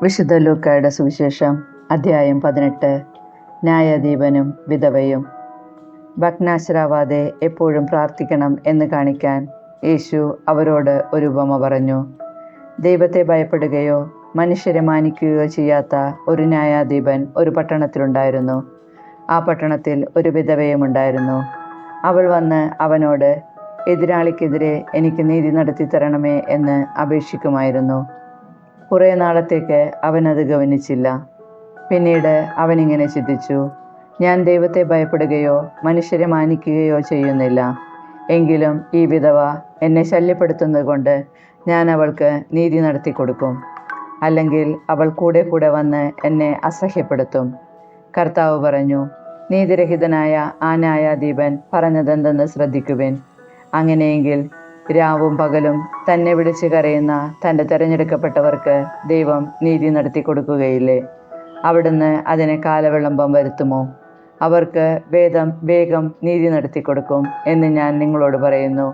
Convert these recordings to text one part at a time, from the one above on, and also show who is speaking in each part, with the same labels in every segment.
Speaker 1: വിശുദ്ധ ലൂക്കായുടെ സുവിശേഷം അധ്യായം 18. ന്യായാധിപനും വിധവയും. ഭഗ്നാശരാവാതെ എപ്പോഴും പ്രാർത്ഥിക്കണം എന്ന് കാണിക്കാൻ യേശു അവരോട് ഒരു ഉപമ പറഞ്ഞു. ദൈവത്തെ ഭയപ്പെടുകയോ മനുഷ്യരെ മാനിക്കുകയോ ചെയ്യാത്ത ഒരു ന്യായാധിപൻ ഒരു പട്ടണത്തിലുണ്ടായിരുന്നു. ആ പട്ടണത്തിൽ ഒരു വിധവയുമുണ്ടായിരുന്നു. അവൾ വന്ന് അവനോട്, എതിരാളിക്കെതിരെ എനിക്ക് നീതി നടത്തി തരണമേ എന്ന് അപേക്ഷിക്കുമായിരുന്നു. കുറേ നാളത്തേക്ക് അവനത് ഗവനിച്ചില്ല. പിന്നീട് അവനിങ്ങനെ ചിന്തിച്ചു, ഞാൻ ദൈവത്തെ ഭയപ്പെടുകയോ മനുഷ്യരെ മാനിക്കുകയോ ചെയ്യുന്നില്ല. എങ്കിലും ഈ വിധവ എന്നെ ശല്യപ്പെടുത്തുന്നത് കൊണ്ട് ഞാൻ അവൾക്ക് നീതി നടത്തി കൊടുക്കും. അല്ലെങ്കിൽ അവൾ കൂടെ കൂടെ വന്ന് എന്നെ അസഹ്യപ്പെടുത്തും. കർത്താവ് പറഞ്ഞു, നീതിരഹിതനായ ആ ന്യായാധിപൻ പറഞ്ഞതെന്തെന്ന് ശ്രദ്ധിക്കുവിൻ. അങ്ങനെയെങ്കിൽ രാവും പകലും തന്നെ വിളിച്ച് കരയുന്ന തൻ്റെ തിരഞ്ഞെടുക്കപ്പെട്ടവർക്ക് ദൈവം നീതി നടത്തി കൊടുക്കുകയില്ലേ? അവിടുന്ന് അതിനെ കാലവിളംബം വരുത്തുമോ? അവർക്ക് വേഗം നീതി നടത്തി കൊടുക്കും എന്ന് ഞാൻ നിങ്ങളോട് പറയുന്നു.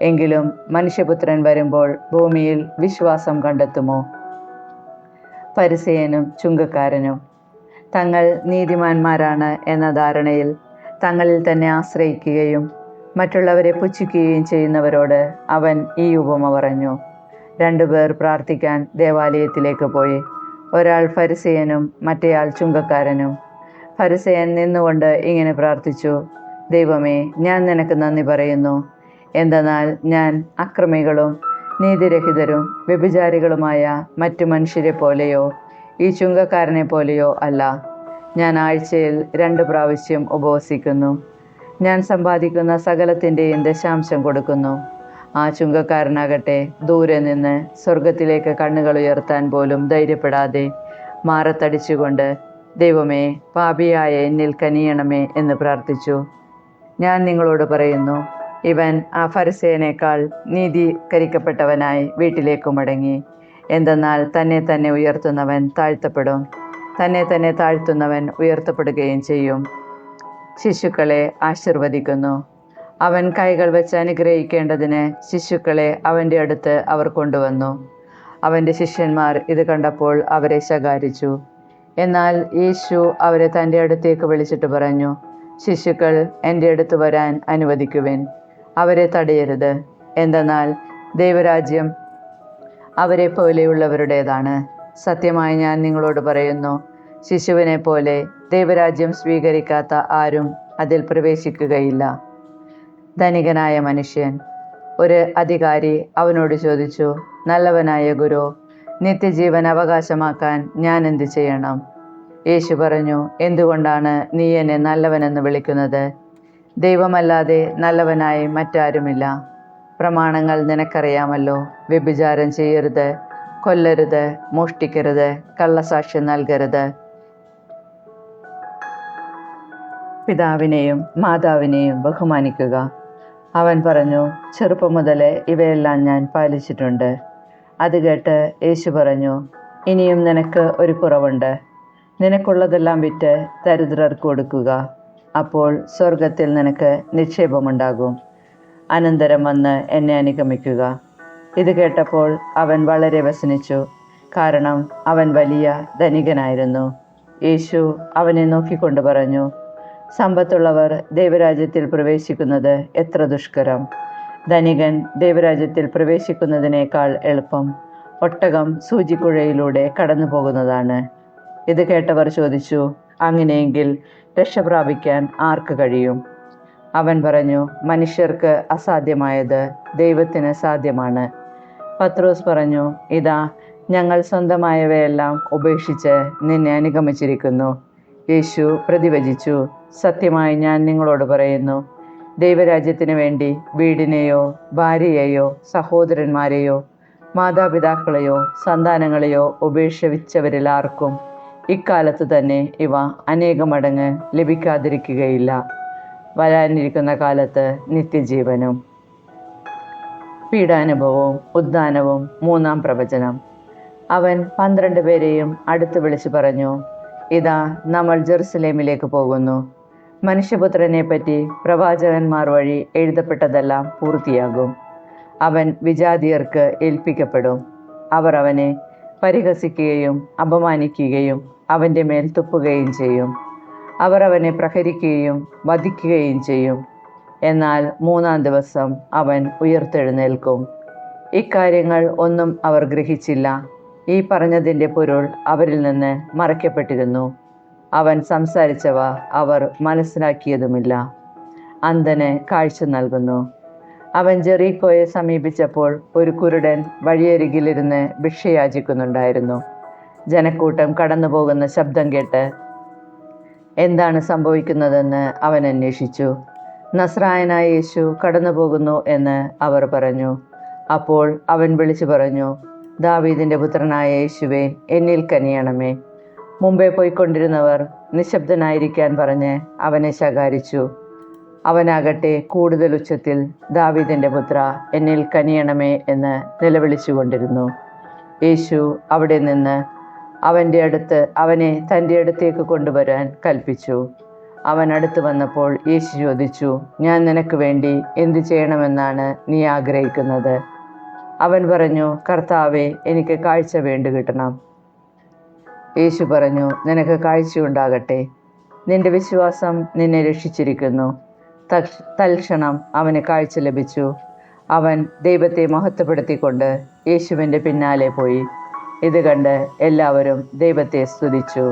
Speaker 1: എങ്കിലും മനുഷ്യപുത്രൻ വരുമ്പോൾ ഭൂമിയിൽ വിശ്വാസം കണ്ടെത്തുമോ? ഫരിസേയനും ചുങ്കക്കാരനും. തങ്ങൾ നീതിമാന്മാരാണ് എന്ന ധാരണയിൽ തങ്ങളിൽ തന്നെ ആശ്രയിക്കുകയും മറ്റുള്ളവരെ പുച്ഛിക്കുകയും ചെയ്യുന്നവരോട് അവൻ ഈ ഉപമ പറഞ്ഞു. 2 പേർ പ്രാർത്ഥിക്കാൻ ദേവാലയത്തിലേക്ക് പോയി. ഒരാൾ ഫരിസേയനും മറ്റേയാൾ ചുങ്കക്കാരനും. ഫരിസേയൻ നിന്നുകൊണ്ട് ഇങ്ങനെ പ്രാർത്ഥിച്ചു, ദൈവമേ, ഞാൻ നിനക്ക് നന്ദി പറയുന്നു. എന്തെന്നാൽ ഞാൻ അക്രമികളും നീതിരഹിതരും വ്യഭിചാരികളുമായ മറ്റു മനുഷ്യരെ പോലെയോ ഈ ചുങ്കക്കാരനെ പോലെയോ അല്ല. ഞാൻ ആഴ്ചയിൽ 2 പ്രാവശ്യം ഉപവസിക്കുന്നു. ഞാൻ സമ്പാദിക്കുന്ന സകലത്തിൻ്റെയും ദശാംശം കൊടുക്കുന്നു. ആ ചുങ്കക്കാരനാകട്ടെ ദൂരെ നിന്ന് സ്വർഗത്തിലേക്ക് കണ്ണുകൾ ഉയർത്താൻ പോലും ധൈര്യപ്പെടാതെ മാറത്തടിച്ചുകൊണ്ട്, ദൈവമേ, പാപിയായ എന്നിൽ കനിയണമേ എന്ന് പ്രാർത്ഥിച്ചു. ഞാൻ നിങ്ങളോട് പറയുന്നു, ഇവൻ ആ ഫരിസേയനേക്കാൾ നീതീകരിക്കപ്പെട്ടവനായി വീട്ടിലേക്ക് മടങ്ങി. എന്തെന്നാൽ തന്നെ ഉയർത്തുന്നവൻ താഴ്ത്തപ്പെടും, തന്നെ താഴ്ത്തുന്നവൻ ഉയർത്തപ്പെടുകയും ചെയ്യും. ശിശുക്കളെ ആശീർവദിക്കുന്നു. അവൻ കൈകൾ വെച്ച് അനുഗ്രഹിക്കേണ്ടതിന് ശിശുക്കളെ അവൻ്റെ അടുത്ത് അവർ കൊണ്ടുവന്നു. അവൻ്റെ ശിഷ്യന്മാർ ഇത് കണ്ടപ്പോൾ അവരെ ശകാരിച്ചു. എന്നാൽ യേശു അവരെ തൻ്റെ അടുത്തേക്ക് വിളിച്ചിട്ട് പറഞ്ഞു, ശിശുക്കൾ എൻ്റെ അടുത്ത് വരാൻ അനുവദിക്കുവിൻ, അവരെ തടയരുത്. എന്തെന്നാൽ ദൈവരാജ്യം അവരെ പോലെയുള്ളവരുടേതാണ്. സത്യമായി ഞാൻ നിങ്ങളോട് പറയുന്നു, ശിശുവിനെ പോലെ ദൈവരാജ്യം സ്വീകരിക്കാത്ത ആരും അതിൽ പ്രവേശിക്കുകയില്ല. ധനികനായ മനുഷ്യൻ. ഒരു അധികാരി അവനോട് ചോദിച്ചു, നല്ലവനായ ഗുരു, നിത്യജീവൻ അവകാശമാക്കാൻ ഞാൻ എന്ത് ചെയ്യണം? യേശു പറഞ്ഞു, എന്തുകൊണ്ടാണ് നീ എന്നെ നല്ലവനെന്ന് വിളിക്കുന്നത്? ദൈവമല്ലാതെ നല്ലവനായി മറ്റാരുമില്ല. പ്രമാണങ്ങൾ നിനക്കറിയാമല്ലോ. വ്യഭിചാരം ചെയ്യരുത്, കൊല്ലരുത്, മോഷ്ടിക്കരുത്, കള്ളസാക്ഷ്യം നൽകരുത്, പിതാവിനെയും മാതാവിനെയും ബഹുമാനിക്കുക. അവൻ പറഞ്ഞു, ചെറുപ്പം മുതലേ ഇവയെല്ലാം ഞാൻ പാലിച്ചിട്ടുണ്ട്. അത് കേട്ട് യേശു പറഞ്ഞു, ഇനിയും നിനക്ക് ഒരു കുറവുണ്ട്. നിനക്കുള്ളതെല്ലാം വിറ്റ് ദരിദ്രർക്ക് കൊടുക്കുക. അപ്പോൾ സ്വർഗത്തിൽ നിനക്ക് നിക്ഷേപമുണ്ടാകും. അനന്തരം വന്ന് എന്നെ അനുഗമിക്കുക. ഇത് കേട്ടപ്പോൾ അവൻ വളരെ വ്യസനിച്ചു, കാരണം അവൻ വലിയ ധനികനായിരുന്നു. യേശു അവനെ നോക്കിക്കൊണ്ട് പറഞ്ഞു, സമ്പത്തുള്ളവർ ദൈവരാജ്യത്തിൽ പ്രവേശിക്കുന്നത് എത്ര ദുഷ്കരം! ധനികൻ ദൈവരാജ്യത്തിൽ പ്രവേശിക്കുന്നതിനേക്കാൾ എളുപ്പം ഒട്ടകം സൂചിക്കുഴയിലൂടെ കടന്നു പോകുന്നതാണ്. ഇത് കേട്ടവർ ചോദിച്ചു, അങ്ങനെയെങ്കിൽ രക്ഷ പ്രാപിക്കാൻ ആർക്ക് കഴിയും? അവൻ പറഞ്ഞു, മനുഷ്യർക്ക് അസാധ്യമായത് ദൈവത്തിന് സാധ്യമാണ്. പത്രോസ് പറഞ്ഞു, ഇതാ, ഞങ്ങൾ സ്വന്തമായവയെല്ലാം ഉപേക്ഷിച്ച് നിന്നെ അനുഗമിച്ചിരിക്കുന്നു. യേശു പ്രതിവചിച്ചു, സത്യമായി ഞാൻ നിങ്ങളോട് പറയുന്നു, ദൈവരാജ്യത്തിന് വേണ്ടി വീടിനെയോ ഭാര്യയെയോ സഹോദരന്മാരെയോ മാതാപിതാക്കളെയോ സന്താനങ്ങളെയോ ഉപേക്ഷിച്ചവരിൽ ആർക്കും ഇക്കാലത്ത് തന്നെ ഇവ അനേകമടങ്ങ് ലഭിക്കാതിരിക്കുകയില്ല. വരാനിരിക്കുന്ന കാലത്ത് നിത്യജീവനും. പീഡാനുഭവവും ഉദ്ധാനവും. 3-ാം പ്രവചനം. അവൻ 12 പേരെയും അടുത്ത് വിളിച്ചു പറഞ്ഞു, ഇതാ, നമ്മൾ ജെറുസലേമിലേക്ക് പോകുന്നു. മനുഷ്യപുത്രനെ പറ്റി പ്രവാചകന്മാർ വഴി എഴുതപ്പെട്ടതെല്ലാം പൂർത്തിയാകും. അവൻ വിജാതിയർക്ക് ഏൽപ്പിക്കപ്പെടും. അവർ അവനെ പരിഹസിക്കുകയും അപമാനിക്കുകയും അവൻ്റെ മേൽ തുപ്പുകയും ചെയ്യും. അവർ അവനെ പ്രഹരിക്കുകയും വധിക്കുകയും ചെയ്യും. എന്നാൽ 3-ാം ദിവസം അവൻ ഉയിർത്തെഴുന്നേൽക്കും. ഇക്കാര്യങ്ങൾ ഒന്നും അവർ ഗ്രഹിച്ചില്ല. ഈ പറഞ്ഞതിൻ്റെ പൊരുൾ അവരിൽ നിന്ന് മറയ്ക്കപ്പെട്ടിരുന്നു. അവൻ സംസാരിച്ചവ അവർ മനസ്സിലാക്കിയതുമില്ല. അന്ധന് കാഴ്ച നൽകുന്നു. അവൻ ജെറീക്കോയെ സമീപിച്ചപ്പോൾ ഒരു കുരുടൻ വഴിയരികിലിരുന്ന് ഭിക്ഷയാചിക്കുന്നുണ്ടായിരുന്നു. ജനക്കൂട്ടം കടന്നു പോകുന്ന ശബ്ദം കേട്ട് എന്താണ് സംഭവിക്കുന്നതെന്ന് അവൻ അന്വേഷിച്ചു. നസ്രായനായ യേശു കടന്നു പോകുന്നു എന്ന് അവർ പറഞ്ഞു. അപ്പോൾ അവൻ വിളിച്ചു പറഞ്ഞു, ദാവീദിൻ്റെ പുത്രനായ യേശുവേ, എന്നിൽ കനിയണമേ. മുമ്പേ പോയിക്കൊണ്ടിരുന്നവർ നിശബ്ദനായിരിക്കാൻ പറഞ്ഞ് അവനെ ശകാരിച്ചു. അവനാകട്ടെ കൂടുതൽ ഉച്ചത്തിൽ, ദാവീദിൻ്റെ പുത്ര, എന്നിൽ കനിയണമേ എന്ന് നിലവിളിച്ചുകൊണ്ടിരുന്നു. യേശു അവിടെ നിന്ന് അവനെ തൻ്റെ അടുത്തേക്ക് കൊണ്ടുവരാൻ കൽപ്പിച്ചു. അവൻ അടുത്ത് വന്നപ്പോൾ യേശു ചോദിച്ചു, ഞാൻ നിനക്ക് വേണ്ടി എന്തു ചെയ്യണമെന്നാണ് നീ ആഗ്രഹിക്കുന്നത്? അവൻ പറഞ്ഞു, കർത്താവേ, എനിക്ക് കാഴ്ച വേണ്ടു കിട്ടണം. യേശു പറഞ്ഞു, നിനക്ക് കാഴ്ചയുണ്ടാകട്ടെ. നിന്റെ വിശ്വാസം നിന്നെ രക്ഷിച്ചിരിക്കുന്നു. തൽക്ഷണം അവന് കാഴ്ച ലഭിച്ചു. അവൻ ദൈവത്തെ മഹത്വപ്പെടുത്തിക്കൊണ്ട് യേശുവിൻ്റെ പിന്നാലെ പോയി. ഇത് കണ്ട് എല്ലാവരും ദൈവത്തെ സ്തുതിച്ചു.